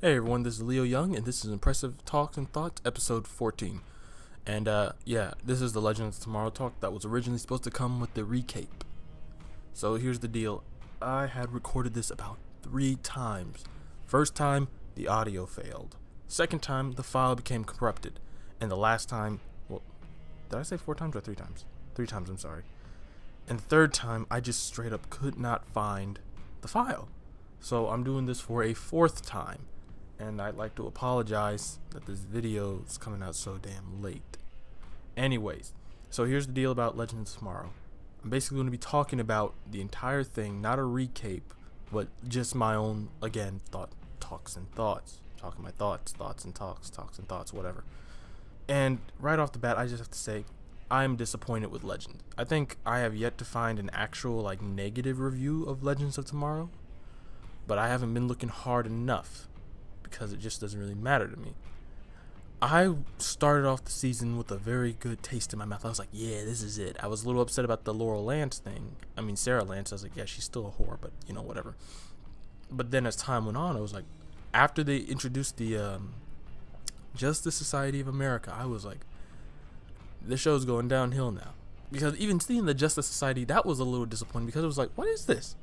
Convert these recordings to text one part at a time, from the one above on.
Hey everyone, this is Leo Young, and this is Impressive Talks and Thoughts, episode 14. And yeah, this is the Legends of Tomorrow talk that was originally supposed to come with the recape. So here's the deal. I had recorded this about 3 times. First time, the audio failed. Second time, the file became corrupted. And the last time, well, did I say 4 times or 3 times? 3 times, I'm sorry. And the third time, I just straight up could not find the file. So I'm doing this for a 4th time. And I'd like to apologize that this video is coming out so damn late. Anyways, so here's the deal about Legends of Tomorrow. I'm basically going to be talking about the entire thing, not a recap, but just my own, again, talks and thoughts. Talking my thoughts and talks and thoughts, whatever. And right off the bat, I just have to say, I'm disappointed with Legend. I think I have yet to find an actual, negative review of Legends of Tomorrow, but I haven't been looking hard enough, because it just doesn't really matter to me. I started off the season with a very good taste in my mouth. I was like, yeah, this is it. I was a little upset about the Laurel Lance thing. I mean, Sarah Lance. I was like, yeah, she's still a whore, but, whatever. But then as time went on, I was like, after they introduced the Justice Society of America, I was like, this show's going downhill now. Because even seeing the Justice Society, that was a little disappointing, because it was like, what is this?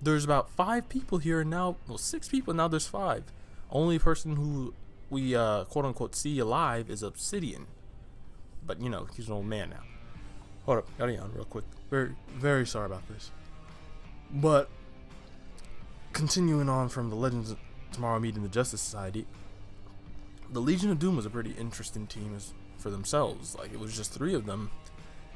There's about 5 people here, and now, 6 people, now there's 5. Only person who we quote unquote see alive is Obsidian, but he's an old man now. Hold up, gotta yawn real quick. Very, very sorry about this. But continuing on from the Legends of Tomorrow meeting the Justice Society, the Legion of Doom was a pretty interesting team for themselves. Like, it was just 3 of them,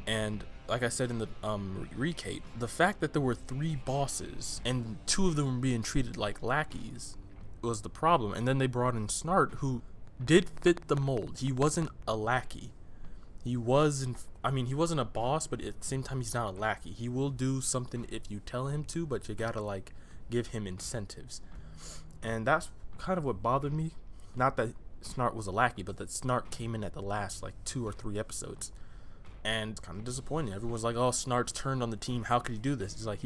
and like I said in the recap, the fact that there were 3 bosses and 2 of them were being treated like lackeys was the problem. And then they brought in Snart, who did fit the mold. He wasn't a lackey. He wasn't a boss, but at the same time, he's not a lackey. He will do something if you tell him to, but you gotta give him incentives. And that's kind of what bothered me. Not that Snart was a lackey, but that Snart came in at the last 2 or 3 episodes. And it's kind of disappointing. Everyone's like, oh, Snart's turned on the team. How could he do this? It's like,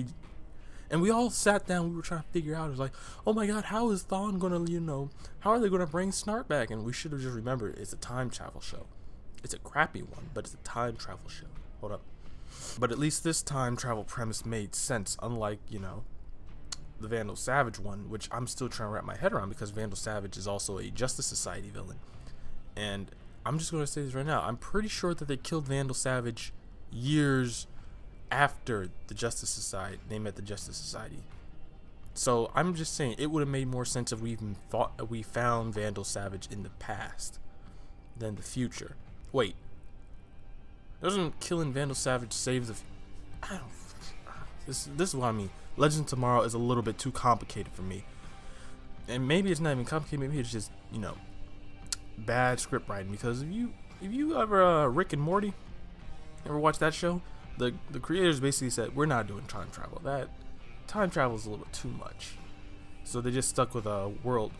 and we all sat down, we were trying to figure out, it was like, oh my god, how is Thawne gonna, how are they gonna bring Snart back? And we should have just remembered, it's a time travel show. It's a crappy one, but it's a time travel show. Hold up. But at least this time travel premise made sense, unlike, the Vandal Savage one, which I'm still trying to wrap my head around, because Vandal Savage is also a Justice Society villain. And I'm just gonna say this right now, I'm pretty sure that they killed Vandal Savage years after the Justice Society, they met the Justice Society. So I'm just saying, it would have made more sense if we even thought that we found Vandal Savage in the past than the future. Wait, doesn't killing Vandal Savage save the? I don't. This is what I mean. Legend of Tomorrow is a little bit too complicated for me, and maybe it's not even complicated. Maybe it's just bad script writing. Because if you ever Rick and Morty, ever watch that show? The creators basically said, we're not doing time travel. That time travel is a little bit too much. So they just stuck with a world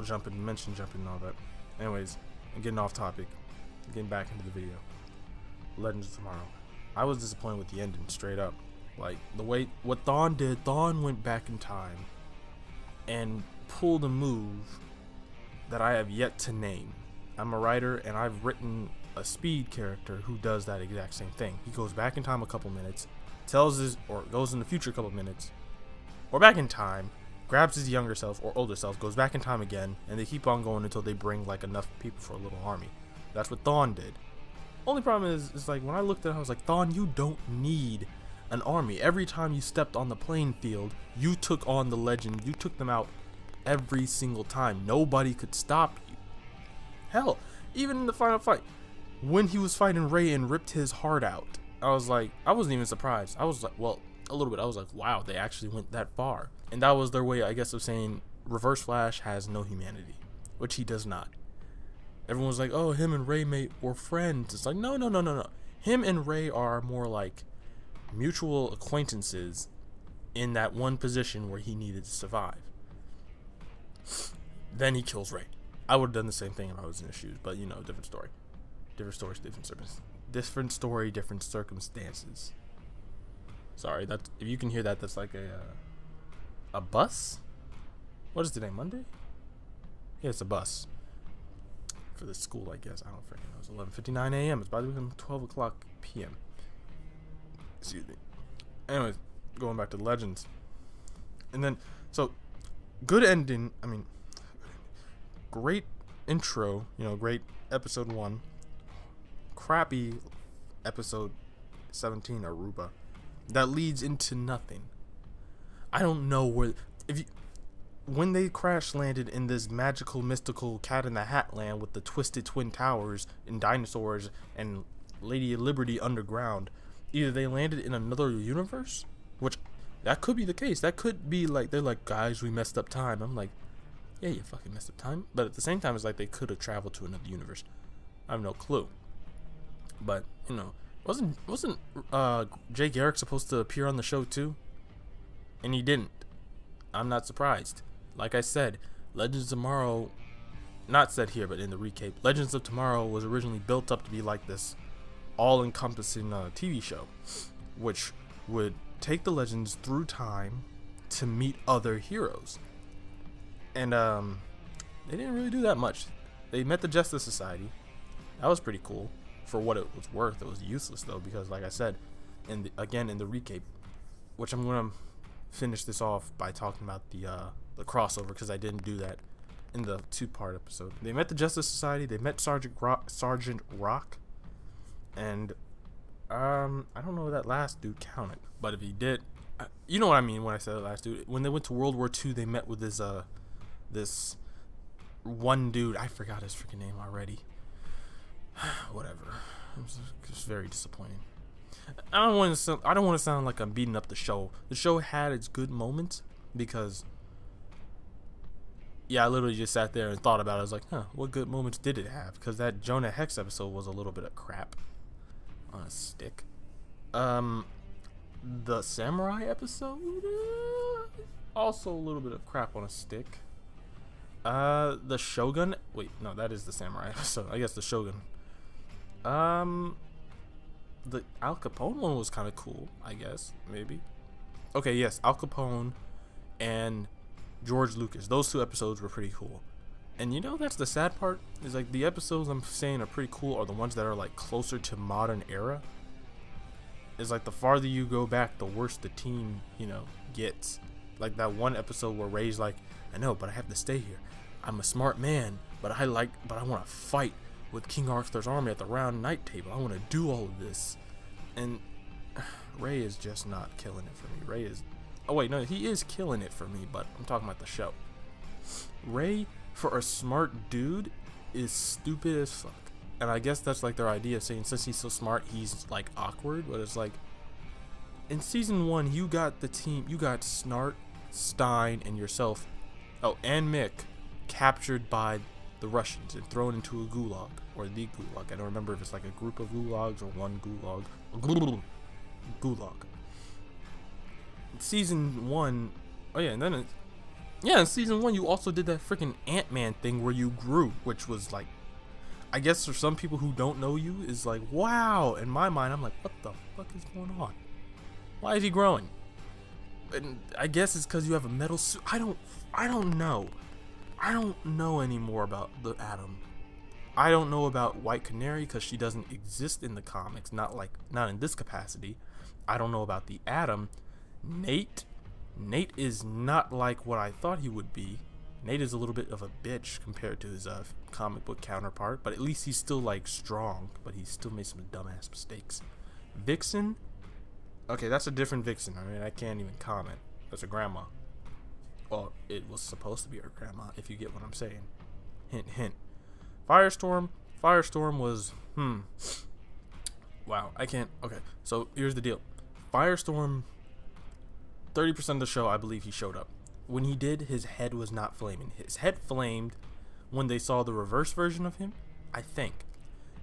jumping, dimension jumping, and all that. Anyways, I'm getting off topic. Getting back into the video. Legends of Tomorrow. I was disappointed with the ending, straight up. The way what Thawne did, Thawne went back in time and pulled a move that I have yet to name. I'm a writer, and I've written a Speed character who does that exact same thing. He goes back in time a couple minutes, goes in the future a couple minutes, or back in time, grabs his younger self or older self, goes back in time again, and they keep on going until they bring enough people for a little army. That's what Thawne did. Only problem is when I looked at it, I was like, Thawne, you don't need an army. Every time you stepped on the playing field, you took on the Legend. You took them out every single time. Nobody could stop you. Hell, even in the final fight, when he was fighting Ray and ripped his heart out, I wasn't even surprised. I was like, well, a little bit. I was like, wow, they actually went that far. And that was their way, I guess, of saying Reverse Flash has no humanity, which he does not. Everyone was like, oh, him and Ray were friends. It's like, no. Him and Ray are more like mutual acquaintances in that one position where he needed to survive. Then he kills Ray. I would have done the same thing if I was in his shoes, but different story. Different stories, different story, different circumstances. Sorry, if you can hear that, that's like a bus. What is today, Monday? Yeah, it's a bus for the school, I guess. I don't freaking know. It's 11:59 a.m. It's about to become 12 o'clock p.m. Excuse me. Anyways, going back to Legends. And then, so, good ending. I mean, great intro. Great episode 1. Crappy episode 17, Aruba. That leads into nothing. I don't know when they crash landed in this magical, mystical Cat in the Hat land with the twisted twin towers and dinosaurs and Lady Liberty underground, either they landed in another universe, which that could be the case. That could be like, they're like, guys, we messed up time. I'm like, yeah, you fucking messed up time. But at the same time, it's like they could have traveled to another universe. I have no clue. But, wasn't Jay Garrick supposed to appear on the show too? And he didn't. I'm not surprised. Like I said, Legends of Tomorrow, not said here, but in the recap, Legends of Tomorrow was originally built up to be like this all-encompassing TV show, which would take the Legends through time to meet other heroes. And they didn't really do that much. They met the Justice Society. That was pretty cool for what it was worth. It was useless though, because like I said, in the recap, which I'm gonna finish this off by talking about the crossover, because I didn't do that in the 2-part episode. They met the Justice Society. They met Sergeant Rock, and I don't know if that last dude counted, but if he did, you know what I mean when I said the last dude. When they went to World War II, they met with this one dude. I forgot his freaking name already. Whatever. It was very disappointing. I don't want to sound like I'm beating up the show. The show had its good moments because, yeah, I literally just sat there and thought about it. I was like, what good moments did it have? Because that Jonah Hex episode was a little bit of crap on a stick. The Samurai episode, also a little bit of crap on a stick. The Shogun. Wait, no, that is the Samurai episode. I guess the Shogun. The Al Capone one was kind of cool, I guess, maybe. Okay, yes, Al Capone and George Lucas. Those 2 episodes were pretty cool. And that's the sad part, is like the episodes I'm saying are pretty cool are the ones that are like closer to modern era. Is like the farther you go back, the worse the team, gets. Like that one episode where Ray's like, I know, but I have to stay here. I'm a smart man, but I want to fight with King Arthur's army at the round night table. I want to do all of this. And Ray is just not killing it for me. Ray is... Oh, wait, no, he is killing it for me, but I'm talking about the show. Ray, for a smart dude, is stupid as fuck. And I guess that's like their idea of saying since he's so smart, he's like awkward. But it's like, in season 1, you got the team, you got Snart, Stein, and yourself. Oh, and Mick captured by the Russians and thrown into a gulag, or the gulag. I don't remember if it's like a group of gulags or one gulag. Gulag. Season 1, oh yeah, and then in season 1 you also did that freaking Ant-Man thing where you grew, which was like, I guess for some people who don't know you, is like, wow. In my mind, I'm like, what the fuck is going on? Why is he growing? And I guess it's because you have a metal suit. I don't know. I don't know anymore about the Atom. I don't know about White Canary because she doesn't exist in the comics, not in this capacity. I don't know about the Atom. Nate is not like what I thought he would be. Nate is a little bit of a bitch compared to his comic book counterpart, but at least he's still like strong, but he still made some dumbass mistakes. Vixen, okay, that's a different Vixen. I mean, I can't even comment. That's her grandma. Well, it was supposed to be her grandma, if you get what I'm saying. Hint, hint. Firestorm was, wow, I can't, okay, so here's the deal. Firestorm, 30% of the show, I believe he showed up. When he did, his head was not flaming. His head flamed when they saw the reverse version of him, I think.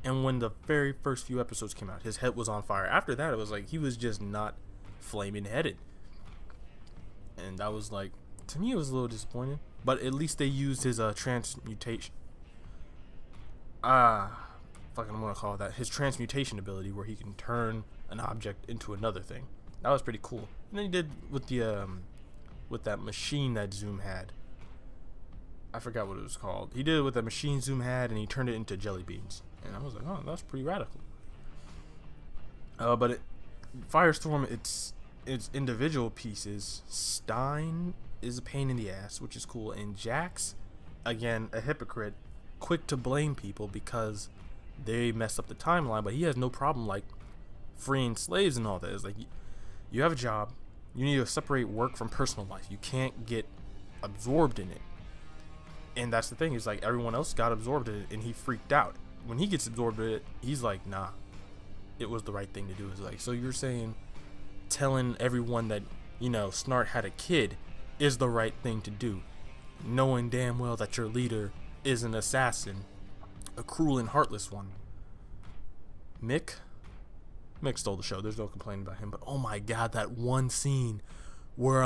And when the very first few episodes came out, his head was on fire. After that, it was like he was just not flaming headed. And that was like, to me, it was a little disappointing. But at least they used his transmutation. I'm gonna call that his transmutation ability, where he can turn an object into another thing. That was pretty cool. And then he did with the with that machine that Zoom had. I forgot what it was called. He did it with a machine zoom had, and he turned it into jelly beans. And I was like, oh, that's pretty radical. But Firestorm, it's individual pieces. Stein is a pain in the ass, which is cool. And Jax, again, a hypocrite, quick to blame people because they messed up the timeline, but he has no problem like freeing slaves and all that. It's like you have a job, you need to separate work from personal life. You can't get absorbed in it. And that's the thing, is like everyone else got absorbed in it and he freaked out. When he gets absorbed in it, he's like, nah, it was the right thing to do. It's like, so you're saying telling everyone that, you know, Snart had a kid is the right thing to do, knowing damn well that your leader is an assassin, a cruel and heartless one. Mick stole the show. There's no complaining about him. But oh my god, that one scene where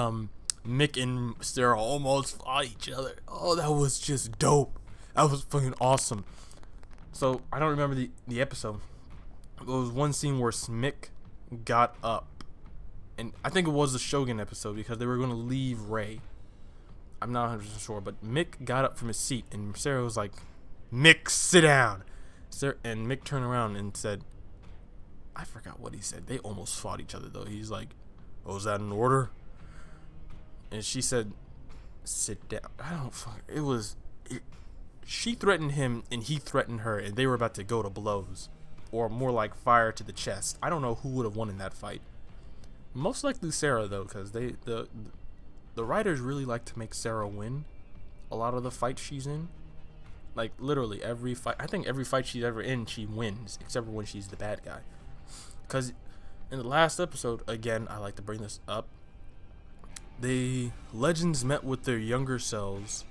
Mick and Sarah almost fought each other. Oh, that was just dope. That was fucking awesome. So I don't remember the episode. There was one scene where Mick got up, and I think it was the Shogun episode because they were going to leave Ray. I'm not 100% sure, but Mick got up from his seat, and Sarah was like, Mick, sit down. And Mick turned around and said, I forgot what he said. They almost fought each other, though. He's like, oh, is that an order? And she said, sit down. I don't fuck. She threatened him, and he threatened her, and they were about to go to blows. Or more like fire to the chest. I don't know who would have won in that fight. Most likely Sarah, though, because the writers really like to make Sarah win a lot of the fights she's in. Like, literally, every fight. I think every fight she's ever in, she wins, except for when she's the bad guy. Because in the last episode, again, I like to bring this up, the legends met with their younger selves,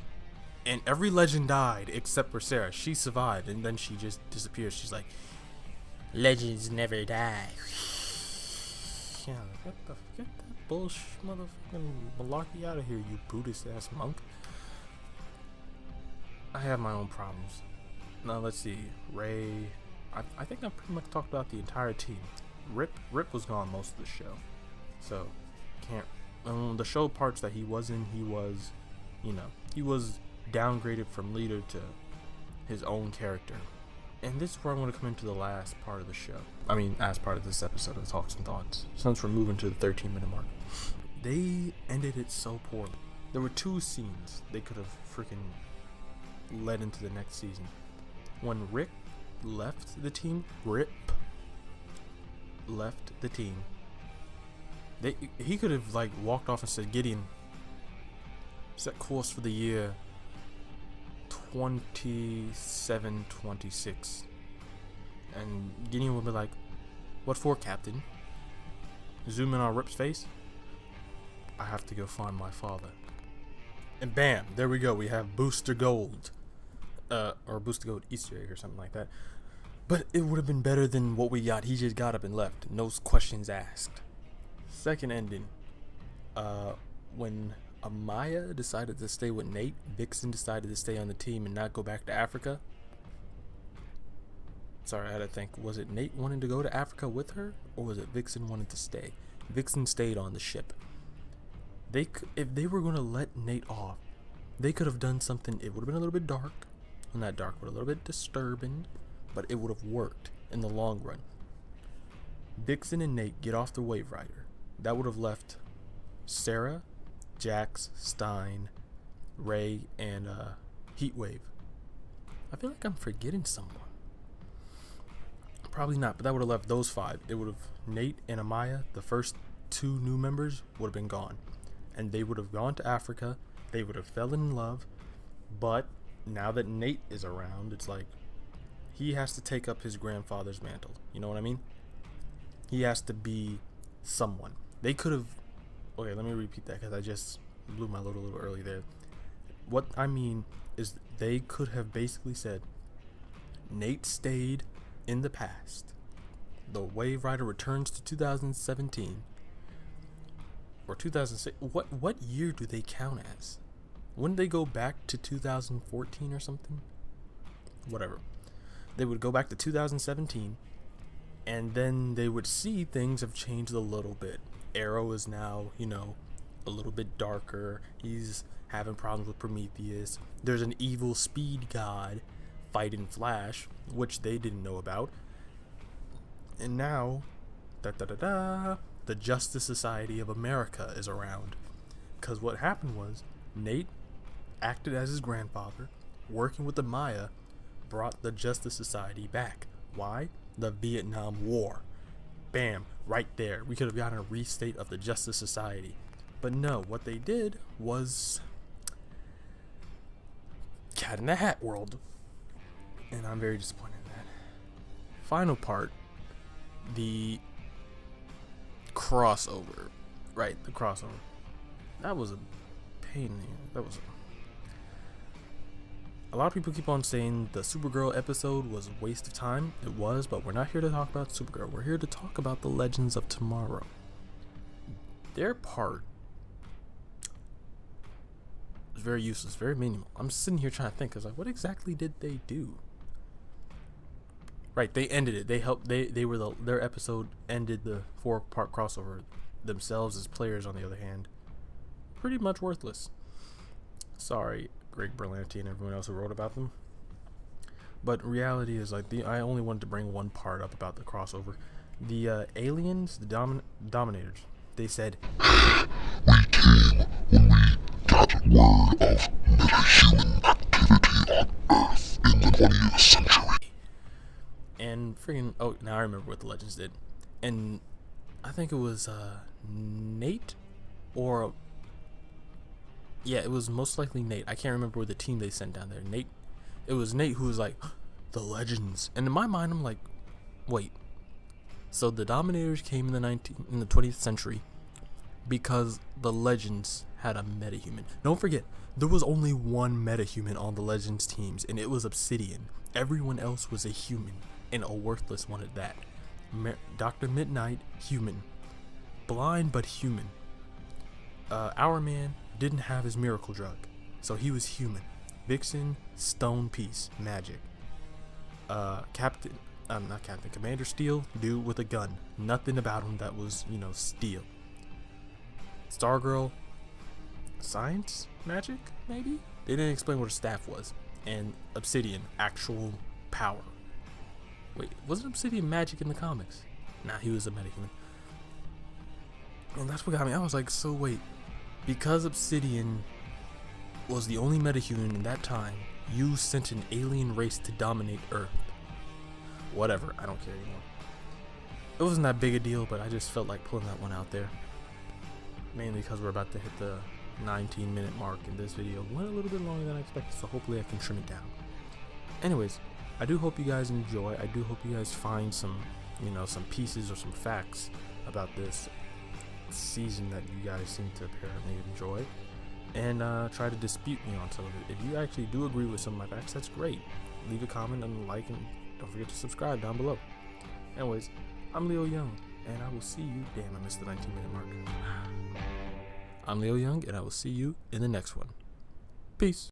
and every legend died except for Sarah. She survived, and then she just disappeared. She's like, legends never die. Yeah, get that bullshit motherfucking malarkey out of here, you Buddhist ass monk. I have my own problems. Now let's see. Ray, I think I pretty much talked about the entire team. Rip was gone most of the show, so can't. The show parts that he was in, he was downgraded from leader to his own character. And this is where I want to come into the last part of the show. I mean, as part of this episode of Talks and Thoughts, since we're moving to the 13-minute mark. They ended it so poorly. There were two scenes they could have freaking led into the next season. When Rick left the team, he could have like walked off and said, Gideon, set course for the year 2726. And Gideon would be like, what for, Captain? Zoom in on Rip's face. I have to go find my father. And bam, there we go. We have Booster Gold. Or Booster Gold Easter egg or something like that. But it would have been better than what we got. He just got up and left. No questions asked. Second ending. When Amaya decided to stay with Nate, Vixen decided to stay on the team and not go back to Africa. Sorry, I had to think. Was it Nate wanting to go to Africa with her? Or was it Vixen wanting to stay? Vixen stayed on the ship. If they were going to let Nate off, they could have done something. It would have been a little bit dark. Well, not dark, but a little bit disturbing. But it would have worked in the long run. Vixen and Nate get off the Wave Rider. That would have left Sarah, Jax, Stein, Ray, and Heatwave. I feel like I'm forgetting someone. Probably not, but that would have left those five. It would have Nate and Amaya, the first two new members, would have been gone. And they would have gone to Africa. They would have fell in love. But now that Nate is around, it's like he has to take up his grandfather's mantle. You know what I mean? He has to be someone. They could have... Okay, let me repeat that because I just blew my load a little early there. What I mean is they could have basically said, Nate stayed in the past. The Wave Rider returns to 2017. Or 2006. What year do they count as? Wouldn't they go back to 2014 or something? Whatever. They would go back to 2017, and then they would see things have changed a little bit. Arrow is now, a little bit darker. He's having problems with Prometheus. There's an evil speed god fighting Flash, which they didn't know about. And now, the Justice Society of America is around. Because what happened was, Nate acted as his grandfather, working with the Maya, brought the Justice Society back. Why? The Vietnam War. Bam, right there. We could have gotten a restate of the Justice Society. But no, what they did was Cat in the Hat world. And I'm very disappointed in that. Final part, the crossover. Right, the crossover. That was a pain in the ass. That was a lot of people keep on saying the Supergirl episode was a waste of time. It was, but we're not here to talk about Supergirl. We're here to talk about the Legends of Tomorrow. Their part was very useless, very minimal. I'm sitting here trying to think, what exactly did they do? Right, they ended it. They helped. They were their episode ended the 4-part crossover. Themselves as players, on the other hand, pretty much worthless. Sorry, Greg Berlanti and everyone else who wrote about them. But reality is, I only wanted to bring one part up about the crossover. The aliens, the Dominators, they said, "We came when we got word of metahuman activity on Earth in the 20th century." And freaking, oh, now I remember what the Legends did. And I think it was Nate, or yeah, it was most likely Nate. I can't remember the team they sent down there. Nate, it was Nate who was like, the Legends. And in my mind, I'm like, wait. So the Dominators came in the 20th century because the Legends had a metahuman. Don't forget, there was only one metahuman on the Legends teams, and it was Obsidian. Everyone else was a human, and a worthless one at that. Dr. Midnight, human. Blind, but human. Our Man didn't have his miracle drug, so he was human. Vixen, stone piece, magic. Commander Steel, dude with a gun. Nothing about him that was, steel. Stargirl, science, magic, maybe? They didn't explain what her staff was. And Obsidian, actual power. Wait, wasn't Obsidian magic in the comics? Nah, he was a metahuman. And that's what got me. I was like, so wait, because Obsidian was the only metahuman in that time, you sent an alien race to dominate Earth. Whatever, I don't care anymore. It wasn't that big a deal, but I just felt like pulling that one out there. Mainly because we're about to hit the 19-minute mark, and this video went a little bit longer than I expected, so hopefully I can trim it down. Anyways, I do hope you guys enjoy. I do hope you guys find some, some pieces or some facts about this season that you guys seem to apparently enjoy, and try to dispute me on some of it. If you actually do agree with some of my facts, that's great. Leave a comment and like, and don't forget to subscribe down below. Anyways, I'm Leo Young, and I will see you. Damn, I missed the 19-minute mark. I'm Leo Young, and I will see you in the next one. Peace.